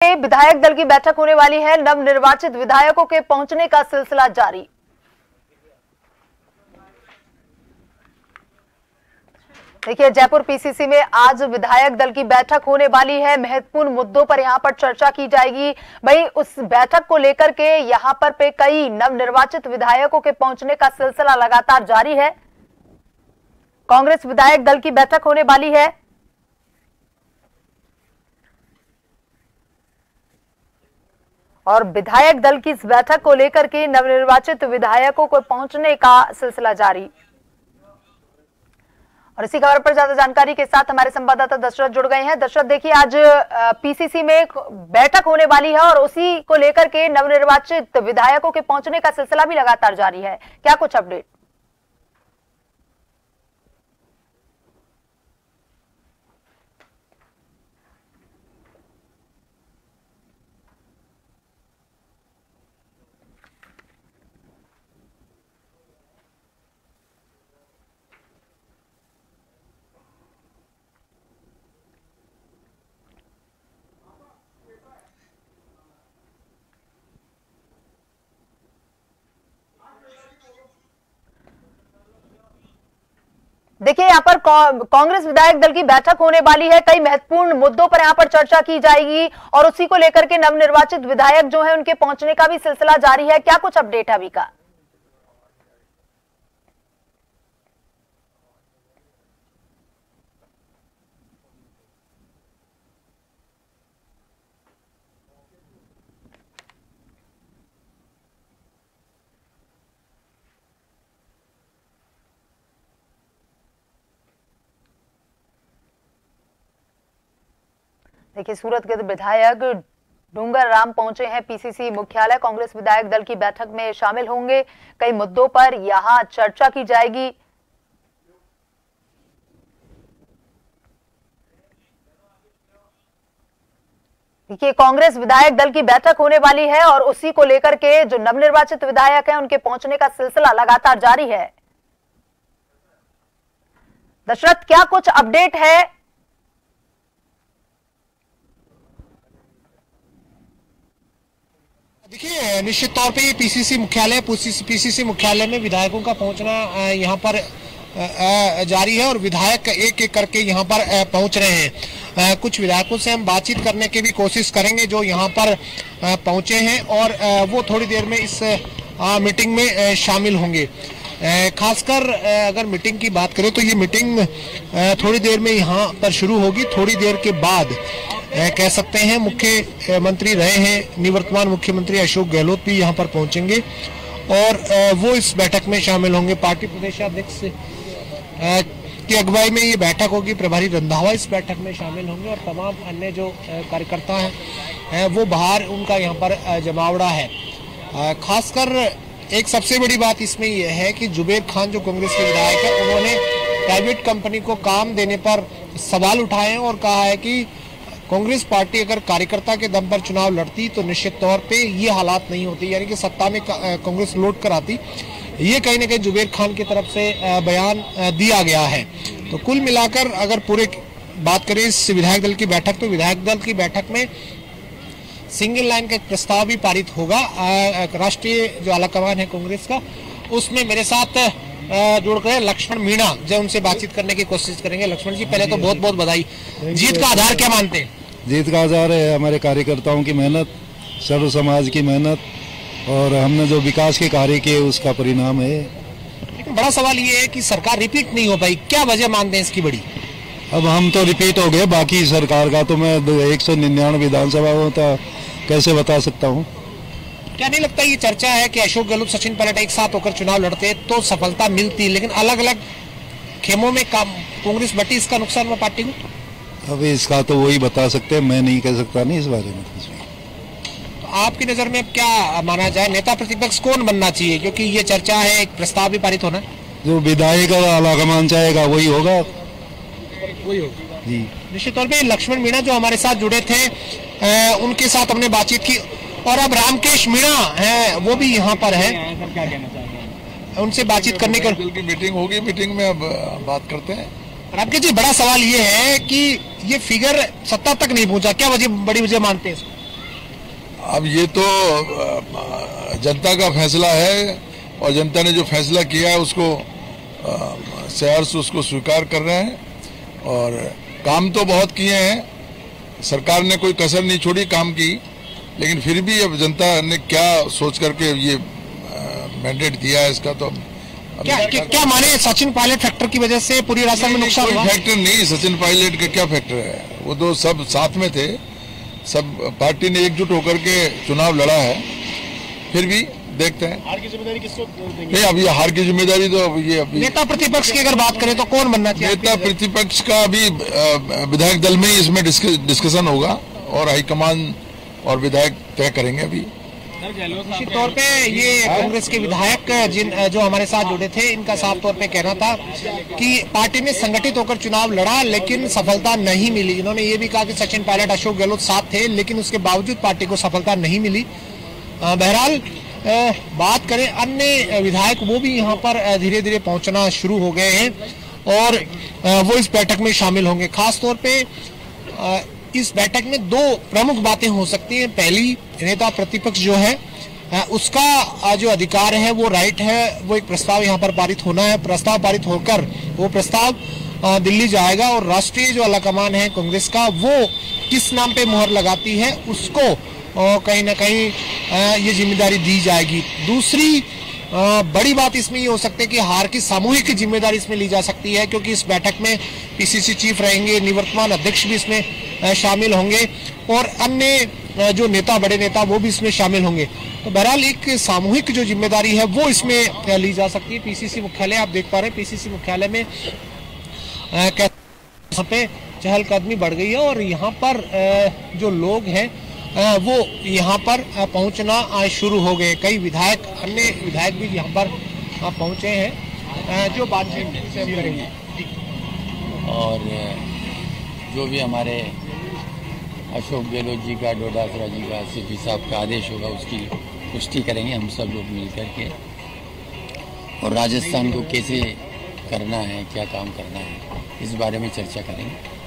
विधायक दल की बैठक होने वाली है। नवनिर्वाचित विधायकों के पहुंचने का सिलसिला जारी। देखिए, जयपुर पीसीसी में आज विधायक दल की बैठक होने वाली है। महत्वपूर्ण मुद्दों पर यहां पर चर्चा की जाएगी। भाई, उस बैठक को लेकर के यहां पर कई नवनिर्वाचित विधायकों के पहुंचने का सिलसिला लगातार जारी है। कांग्रेस विधायक दल की बैठक होने वाली है और विधायक दल की इस बैठक को लेकर के नवनिर्वाचित विधायकों को पहुंचने का सिलसिला जारी। और इसी खबर पर ज्यादा जानकारी के साथ हमारे संवाददाता दशरथ जुड़ गए हैं। दशरथ, देखिए, आज पीसीसी में एक बैठक होने वाली है और उसी को लेकर के नवनिर्वाचित विधायकों के पहुंचने का सिलसिला भी लगातार जारी है। क्या कुछ अपडेट? देखिए, यहाँ पर कांग्रेस विधायक दल की बैठक होने वाली है। कई महत्वपूर्ण मुद्दों पर यहाँ पर चर्चा की जाएगी और उसी को लेकर के नवनिर्वाचित विधायक जो है उनके पहुंचने का भी सिलसिला जारी है। क्या कुछ अपडेट है अभी का? देखिए, सूरत के विधायक डूंगर राम पहुंचे हैं पीसीसी मुख्यालय। कांग्रेस विधायक दल की बैठक में शामिल होंगे। कई मुद्दों पर यहां चर्चा की जाएगी। देखिए, कांग्रेस विधायक दल की बैठक होने वाली है और उसी को लेकर के जो नवनिर्वाचित विधायक हैं उनके पहुंचने का सिलसिला लगातार जारी है। दशरथ, क्या कुछ अपडेट है? देखिए, निश्चित तौर पे ये पीसीसी मुख्यालय में विधायकों का पहुंचना यहाँ पर जारी है और विधायक एक एक करके यहाँ पर पहुंच रहे हैं। कुछ विधायकों से हम बातचीत करने की भी कोशिश करेंगे जो यहाँ पर पहुंचे हैं और वो थोड़ी देर में इस मीटिंग में शामिल होंगे। खासकर अगर मीटिंग की बात करें तो ये मीटिंग थोड़ी देर में यहाँ पर शुरू होगी। थोड़ी देर के बाद कह सकते हैं मुख्यमंत्री रहे हैं निवर्तमान मुख्यमंत्री अशोक गहलोत भी यहाँ पर पहुंचेंगे और वो इस बैठक में शामिल होंगे। पार्टी प्रदेशाध्यक्ष की अगुवाई में ये बैठक होगी। प्रभारी रंधावा इस बैठक में शामिल होंगे और तमाम अन्य जो कार्यकर्ता हैं वो बाहर उनका यहाँ पर जमावड़ा है। खासकर एक सबसे बड़ी बात इसमें यह है कि जुबेर खान जो कांग्रेस के विधायक है उन्होंने प्राइवेट कंपनी को काम देने पर सवाल उठाए हैं और कहा है कि कांग्रेस पार्टी अगर कार्यकर्ता के दम पर चुनाव लड़ती तो निश्चित तौर पे ये हालात नहीं होती, यानी कि सत्ता में कांग्रेस लौट कर आती। ये कहीं ना कहीं जुबेर खान की तरफ से बयान दिया गया है। तो कुल मिलाकर अगर पूरे बात करें इस विधायक दल की बैठक, तो विधायक दल की बैठक में सिंगल लाइन का एक प्रस्ताव भी पारित होगा। राष्ट्रीय जो आलाकमान है कांग्रेस का, उसमें मेरे साथ जुड़ गए लक्ष्मण मीणा, जो उनसे बातचीत करने की कोशिश करेंगे। लक्ष्मण जी, पहले तो बहुत बहुत बधाई। जीत का आधार क्या मानते हैं? जीत का आधार है हमारे कार्यकर्ताओं की मेहनत, सर्व समाज की मेहनत और हमने जो विकास के कार्य किए उसका परिणाम है। लेकिन बड़ा सवाल ये है कि सरकार रिपीट नहीं हो पाई, क्या वजह मानते हैं इसकी बड़ी? अब हम तो रिपीट हो गए, बाकी सरकार का तो मैं 199 विधानसभाओं का कैसे बता सकता हूँ। क्या नहीं लगता ये चर्चा है कि अशोक गहलोत सचिन पायलट एक साथ होकर चुनाव लड़ते तो सफलता मिलती, लेकिन अलग अलग खेमों में कांग्रेस बटी, इसका नुकसान हुआ पार्टी को? अब इसका तो वही बता सकते हैं, मैं नहीं कह सकता नहीं इस बारे में। तो आपकी नजर में क्या माना जाए, नेता प्रतिपक्ष कौन बनना चाहिए? क्योंकि ये चर्चा है, एक प्रस्ताव भी पारित होना। जो विधायक आलाकमान चाहेगा वही होगा जी। निश्चित तौर पे लक्ष्मण मीणा जो हमारे साथ जुड़े थे उनके साथ हमने बातचीत की और अब रामकेश मीणा है वो भी यहाँ पर है। क्या कहना चाहेंगे? उनसे बातचीत करने का मीटिंग होगी, मीटिंग में अब बात करते हैं। रामकेश जी, बड़ा सवाल ये है कि ये फिगर 70 तक नहीं पहुंचा, क्या बड़ी वजह मानते हैं? अब ये तो जनता का फैसला है और जनता ने जो फैसला किया है उसको सहर्ष उसको स्वीकार कर रहे हैं। और काम तो बहुत किए हैं, सरकार ने कोई कसर नहीं छोड़ी काम की, लेकिन फिर भी अब जनता ने क्या सोच करके ये मैंडेट दिया है इसका तो क्या माने सचिन पायलट फैक्टर की वजह से पूरी राजस्थान में नुकसान हुआ? फैक्टर नहीं, सचिन पायलट का क्या फैक्टर है, वो तो सब साथ में थे, सब पार्टी ने एकजुट होकर के चुनाव लड़ा है। फिर भी देखते हैं हार की जिम्मेदारी किसको देंगे? नहीं, अब ये हार की जिम्मेदारी तो अब ये अभी नेता प्रतिपक्ष की अगर बात करें तो कौन बनना चाहिए? नेता प्रतिपक्ष का अभी विधायक दल में ही इसमें डिस्कशन होगा और हाईकमान और विधायक तय करेंगे। अभी निश्चित तौर पे ये कांग्रेस के विधायक जो हमारे साथ जुड़े थे, इनका साफ तौर पे कहना था कि पार्टी ने संगठित होकर चुनाव लड़ा लेकिन सफलता नहीं मिली। इन्होंने ये भी कहा कि सचिन पायलट, अशोक गहलोत साथ थे लेकिन उसके बावजूद पार्टी को सफलता नहीं मिली। बहरहाल बात करें अन्य विधायक, वो भी यहाँ पर धीरे धीरे पहुंचना शुरू हो गए हैं और वो इस बैठक में शामिल होंगे। खास तौर पे इस बैठक में दो प्रमुख बातें हो सकती हैं। पहली, नेता प्रतिपक्ष जो है उसका जो अधिकार है वो राइट है, वो एक प्रस्ताव यहाँ पर पारित होना है। प्रस्ताव पारित होकर वो प्रस्ताव दिल्ली जाएगा और राष्ट्रीय जो आलाकमान है कांग्रेस का, वो किस नाम पे मुहर लगाती है उसको कहीं ना कहीं ये जिम्मेदारी दी जाएगी। दूसरी बड़ी बात इसमें ये हो सकती है कि हार की सामूहिक जिम्मेदारी इसमें ली जा सकती है, क्योंकि इस बैठक में पीसीसी चीफ रहेंगे, निवर्तमान अध्यक्ष भी इसमें शामिल होंगे और अन्य जो नेता, बड़े नेता, वो भी इसमें शामिल होंगे। तो बहरहाल एक सामूहिक जो जिम्मेदारी है वो इसमें ली जा सकती है। पीसीसी मुख्यालय आप देख पा रहे हैं, पीसीसी मुख्यालय में यहाँ पे चहलकदमी बढ़ गई है और यहाँ पर जो लोग हैं वो यहाँ पर पहुँचना शुरू हो गए। कई विधायक, अन्य विधायक भी यहाँ पर पहुँचे हैं जो बातचीत से करेंगे। और जो भी हमारे अशोक गहलोत जी का, डोडासरा जी का, सीपी साहब का आदेश होगा उसकी पुष्टि करेंगे हम सब लोग मिलकर के, और राजस्थान को कैसे करना है, क्या काम करना है, इस बारे में चर्चा करेंगे।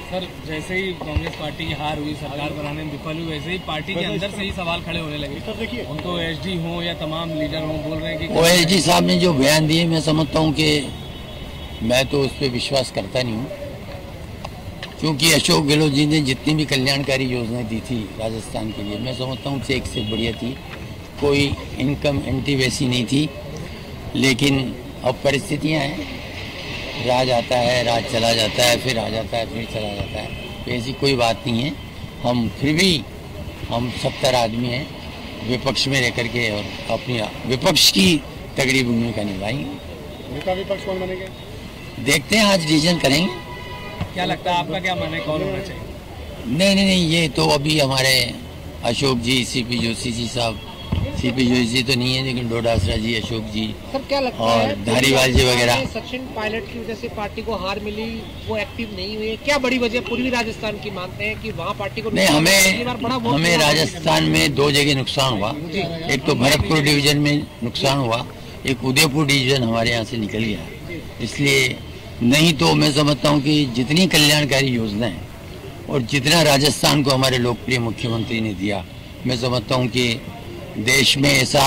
सर, जैसे ही कांग्रेस पार्टी की हार हुई, सरकार बनाने में विफल हुई, वैसे ही पार्टी के अंदर से ही सवाल खड़े होने लगे। सर देखिए, उनको ओएसडी हो या तमाम लीडर हो बोल रहे हैं कि ओएसडी साहब ने जो बयान दिए, मैं समझता हूँ कि मैं तो उस पर विश्वास करता नहीं हूँ, क्योंकि अशोक गहलोत जी ने जितनी भी कल्याणकारी योजनाएं दी थी राजस्थान के लिए, मैं समझता हूँ एक से बढ़िया थी। कोई इनकम एंटी वैसी नहीं थी, लेकिन अब परिस्थितियाँ हैं, राज आता है, राज चला जाता है, फिर आ जाता है, फिर चला जाता है, तो ऐसी कोई बात नहीं है। हम फिर भी हम 70 आदमी हैं, विपक्ष में रह करके और अपनी विपक्ष की तगड़ी भूमिका निभाएंगे। नेता विपक्ष कौन बनेंगे? देखते हैं, आज डिसीजन करेंगे। क्या लगता है, आपका क्या मानना है, कौन होना चाहिए? नहीं, ये तो अभी हमारे अशोक जी, सीपी जोशी जी साहब, सीपी जोशी जी तो नहीं है, लेकिन डोडासरा जी, अशोक जी, सर क्या लगता और है धारीवाल जी वगैरह। सचिन पायलट की वजह से पार्टी को हार मिली, वो एक्टिव नहीं हुई, क्या बड़ी वजह पूर्वी राजस्थान की मानते हैं कि वहाँ पार्टी को नहीं? हमें राजस्थान में 2 जगह नुकसान हुआ। एक तो भरतपुर डिवीजन में नुकसान हुआ, एक उदयपुर डिवीजन हमारे यहाँ से निकल गया। इसलिए नहीं तो मैं समझता हूँ कि जितनी कल्याणकारी योजनाएं और जितना राजस्थान को हमारे लोकप्रिय मुख्यमंत्री ने दिया, मैं समझता हूँ कि देश में ऐसा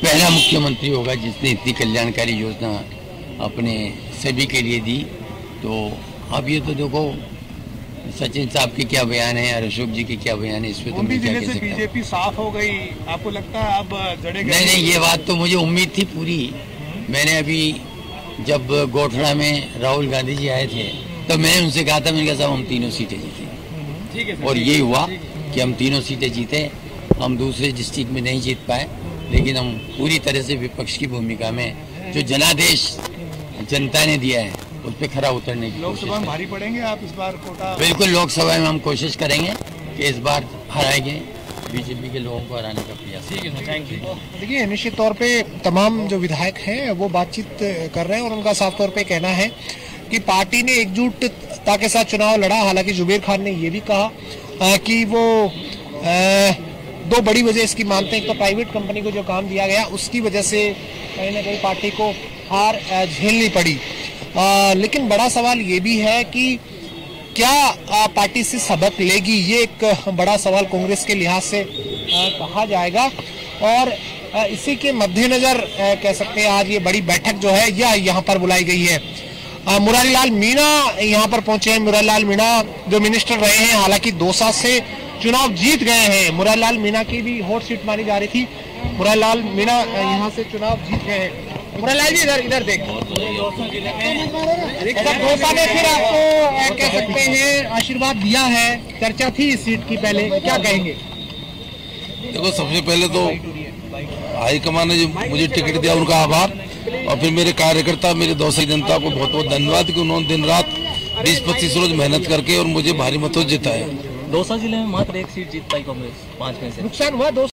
पहला मुख्यमंत्री होगा जिसने इतनी कल्याणकारी योजना अपने सभी के लिए दी। तो अब ये तो देखो सचिन साहब के क्या बयान है और अशोक जी के क्या बयान है, इस पे तो मैं क्या कह सकता हूं। बीजेपी साफ हो गई, आपको लगता है अब जड़ेगा? नहीं, ये बात तो मुझे उम्मीद थी पूरी। मैंने अभी जब गोठड़ा में राहुल गांधी जी आए थे तो मैंने उनसे कहा था, मैंने कहा साहब हम 3 सीटें जीते, और ये हुआ कि हम 3 सीटें जीते। हम दूसरे डिस्ट्रिक्ट में नहीं जीत पाए, लेकिन हम पूरी तरह से विपक्ष की भूमिका में जो जनादेश जनता ने दिया है उस पर खरा उतरने की कोशिश। लोकसभा में भारी पड़ेंगे आप इस बार कोटा? बिल्कुल, लोकसभा में हम कोशिश करेंगे कि इस बार हराएंगे, बीजेपी के लोगों को हराने का प्रयास। ठीक है सर, थैंक यू। देखिए, निश्चित तौर पे तमाम जो विधायक हैं वो बातचीत कर रहे हैं और उनका साफ तौर पे कहना है कि पार्टी ने एकजुटता के साथ चुनाव लड़ा। हालांकि जुबेर खान ने ये भी कहा कि वो 2 बड़ी वजह इसकी मानते हैं। एक तो प्राइवेट कंपनी को जो काम दिया गया उसकी वजह से कहीं ना कहीं पार्टी को हार झेलनी पड़ी। लेकिन बड़ा सवाल ये भी है कि क्या पार्टी से सबक लेगी, ये एक बड़ा सवाल कांग्रेस के लिहाज से कहा जाएगा। और इसी के मद्देनजर कह सकते हैं आज ये बड़ी बैठक जो है यह यहाँ पर बुलाई गई है। मुरारी लाल मीणा यहाँ पर पहुंचे हैं। मुरारी लाल मीणा जो मिनिस्टर रहे हैं, हालांकि दौसा से चुनाव जीत गए हैं। मुरारी लाल मीणा की भी हॉट सीट मानी जा रही थी। मुरारी लाल मीणा यहाँ से चुनाव जीत गए हैं। मुरारी लाल जी इधर देख, दौसा ने फिर आपको कह सकते हैं आशीर्वाद दिया है, चर्चा थी इस सीट की, पहले क्या कहेंगे? देखो, सबसे पहले तो हाईकमान ने जो मुझे टिकट दिया उनका आभार, और फिर मेरे कार्यकर्ता, मेरे दौसा जनता को बहुत बहुत धन्यवाद कि उन्होंने दिन रात 20-25 रोज मेहनत करके और मुझे भारी मतों से जिताया। दौसा जिले में मात्र एक सीट जीत पाई कांग्रेस 5 में से। नुकसान हुआ